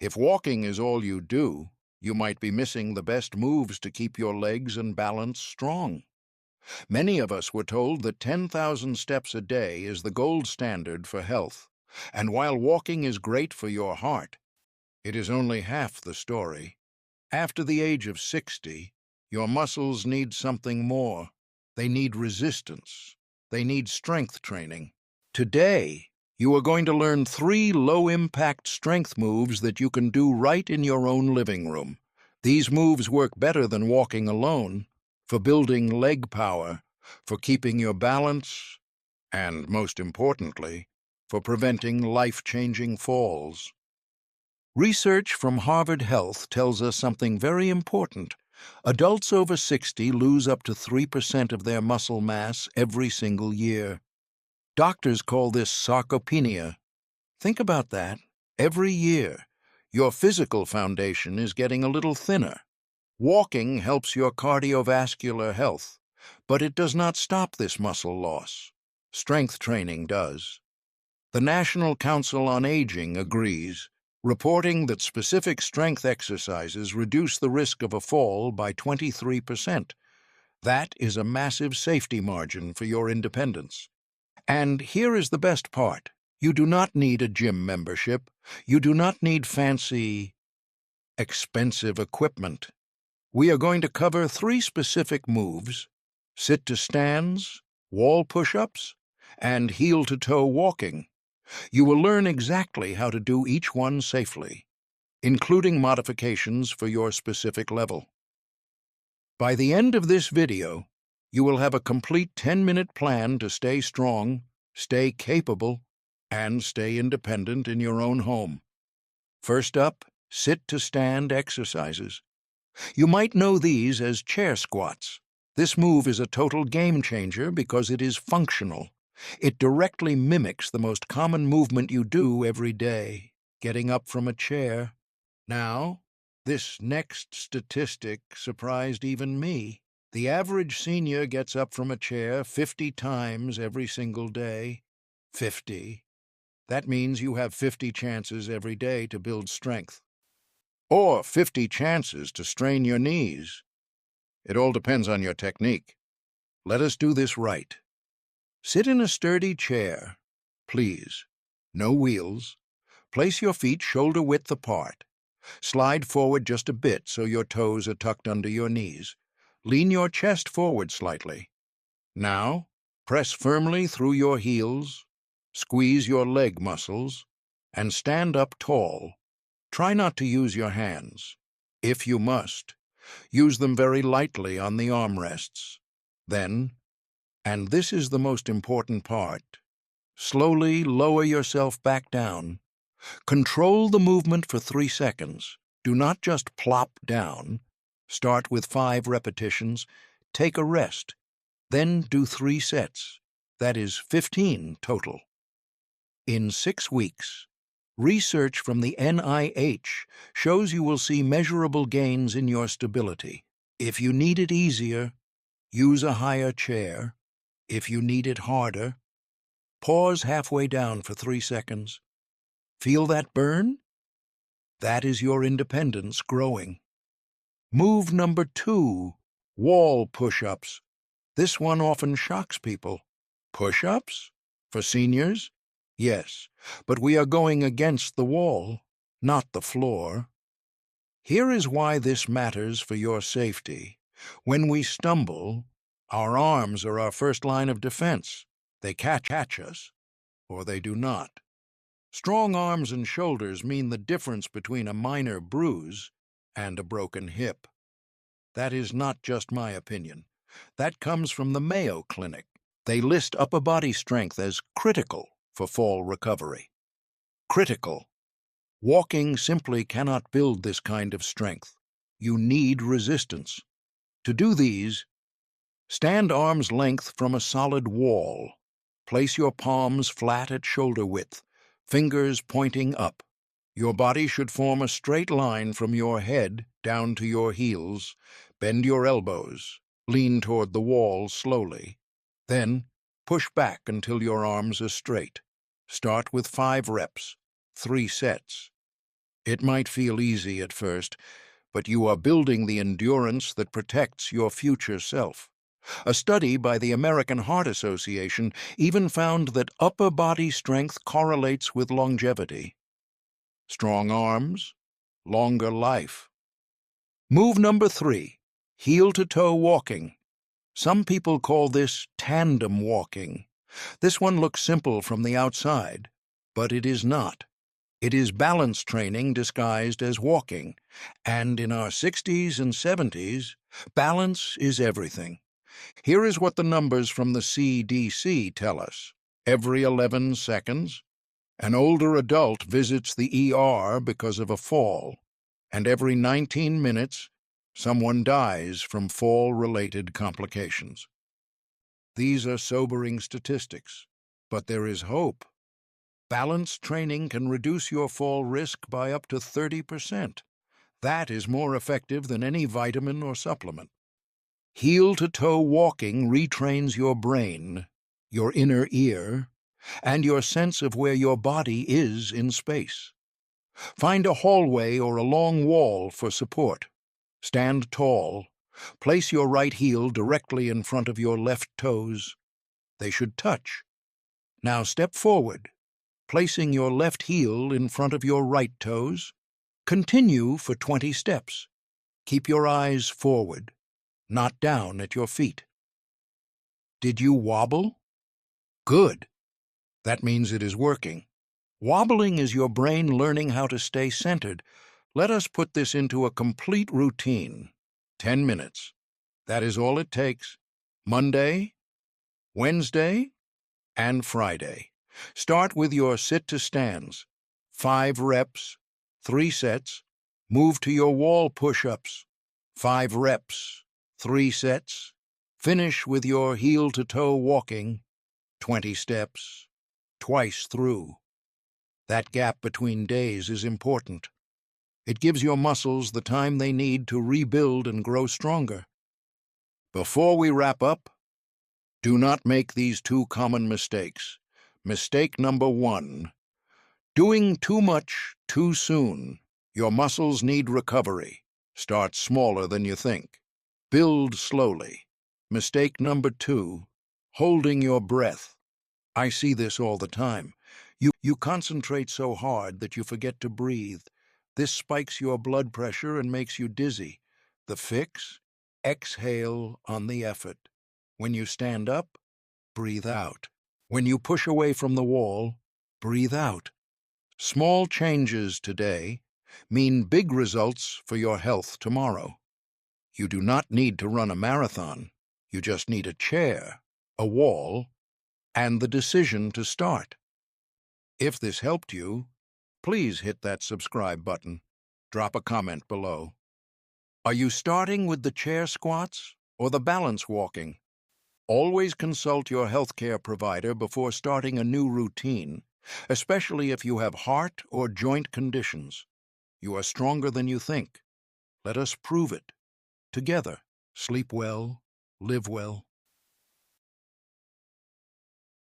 If walking is all you do, you might be missing the best moves to keep your legs and balance strong. Many of us were told that 10,000 steps a day is the gold standard for health. And while walking is great for your heart, it is only half the story. After the age of 60, your muscles need something more. They need resistance. They need strength training. Today, you are going to learn 3 low-impact strength moves that you can do right in your own living room. These moves work better than walking alone, for building leg power, for keeping your balance, and, most importantly, for preventing life-changing falls. Research from Harvard Health tells us something very important. Adults over 60 lose up to 3% of their muscle mass every single year. Doctors call this sarcopenia. Think about that. Every year, your physical foundation is getting a little thinner. Walking helps your cardiovascular health, but it does not stop this muscle loss. Strength training does. The National Council on Aging agrees, reporting that specific strength exercises reduce the risk of a fall by 23%. That is a massive safety margin for your independence. And here is the best part. You do not need a gym membership. You do not need fancy, expensive equipment. We are going to cover 3 specific moves: sit-to-stands, wall push-ups, and heel-to-toe walking. You will learn exactly how to do each one safely, including modifications for your specific level. By the end of this video, you will have a complete 10-minute plan to stay strong, stay capable, and stay independent in your own home. First up, sit-to-stand exercises. You might know these as chair squats. This move is a total game changer because it is functional. It directly mimics the most common movement you do every day, getting up from a chair. Now, this next statistic surprised even me. The average senior gets up from a chair 50 times every single day. 50. That means you have 50 chances every day to build strength. Or 50 chances to strain your knees. It all depends on your technique. Let us do this right. Sit in a sturdy chair, please. No wheels. Place your feet shoulder-width apart. Slide forward just a bit so your toes are tucked under your knees. Lean your chest forward slightly. Now, press firmly through your heels, squeeze your leg muscles, and stand up tall. Try not to use your hands. If you must, use them very lightly on the armrests. Then, and this is the most important part, slowly lower yourself back down. Control the movement for 3 seconds. Do not just plop down. Start with 5 repetitions. Take a rest. Then do 3 sets. That is 15 total. In 6 weeks, research from the NIH shows you will see measurable gains in your stability. If you need it easier, use a higher chair. If you need it harder, pause halfway down for 3 seconds. Feel that burn? That is your independence growing. Move number 2, wall push-ups. This one often shocks people. Push-ups? For seniors? Yes, but we are going against the wall, not the floor. Here is why this matters for your safety. When we stumble, our arms are our first line of defense. They catch us, or they do not. Strong arms and shoulders mean the difference between a minor bruise and a broken hip. That is not just my opinion. That comes from the Mayo Clinic. They list upper body strength as critical for fall recovery. Critical. Walking simply cannot build this kind of strength. You need resistance. To do these, stand arm's length from a solid wall. Place your palms flat at shoulder width, fingers pointing up. Your body should form a straight line from your head down to your heels. Bend your elbows. Lean toward the wall slowly. Then, push back until your arms are straight. Start with 5 reps, 3 sets. It might feel easy at first, but you are building the endurance that protects your future self. A study by the American Heart Association even found that upper body strength correlates with longevity. Strong arms, longer life. Move number 3, heel-to-toe walking. Some people call this tandem walking. This one looks simple from the outside, but it is not. It is balance training disguised as walking, and in our 60s and 70s, balance is everything. Here is what the numbers from the CDC tell us. Every 11 seconds, an older adult visits the ER because of a fall, and every 19 minutes, someone dies from fall-related complications. These are sobering statistics, but there is hope. Balance training can reduce your fall risk by up to 30%. That is more effective than any vitamin or supplement. Heel-to-toe walking retrains your brain, your inner ear, and your sense of where your body is in space. Find a hallway or a long wall for support. Stand tall. Place your right heel directly in front of your left toes. They should touch. Now step forward, placing your left heel in front of your right toes. Continue for 20 steps. Keep your eyes forward, not down at your feet. Did you wobble? Good. That means it is working. Wobbling is your brain learning how to stay centered. Let us put this into a complete routine. 10 minutes. That is all it takes. Monday, Wednesday, and Friday. Start with your sit-to-stands. 5 reps, 3 sets. Move to your wall push-ups. 5 reps, 3 sets. Finish with your heel-to-toe walking. 20 steps, twice through. That gap between days is important. It gives your muscles the time they need to rebuild and grow stronger. Before we wrap up, do not make these 2 common mistakes. Mistake number 1, doing too much too soon. Your muscles need recovery. Start smaller than you think. Build slowly. Mistake number 2, holding your breath. I see this all the time. You concentrate so hard that you forget to breathe. This spikes your blood pressure and makes you dizzy. The fix? Exhale on the effort. When you stand up, breathe out. When you push away from the wall, breathe out. Small changes today mean big results for your health tomorrow. You do not need to run a marathon. You just need a chair, a wall, and the decision to start. If this helped you, please hit that subscribe button. Drop a comment below. Are you starting with the chair squats or the balance walking? Always consult your healthcare provider before starting a new routine, especially if you have heart or joint conditions. You are stronger than you think. Let us prove it. Together, sleep well, live well.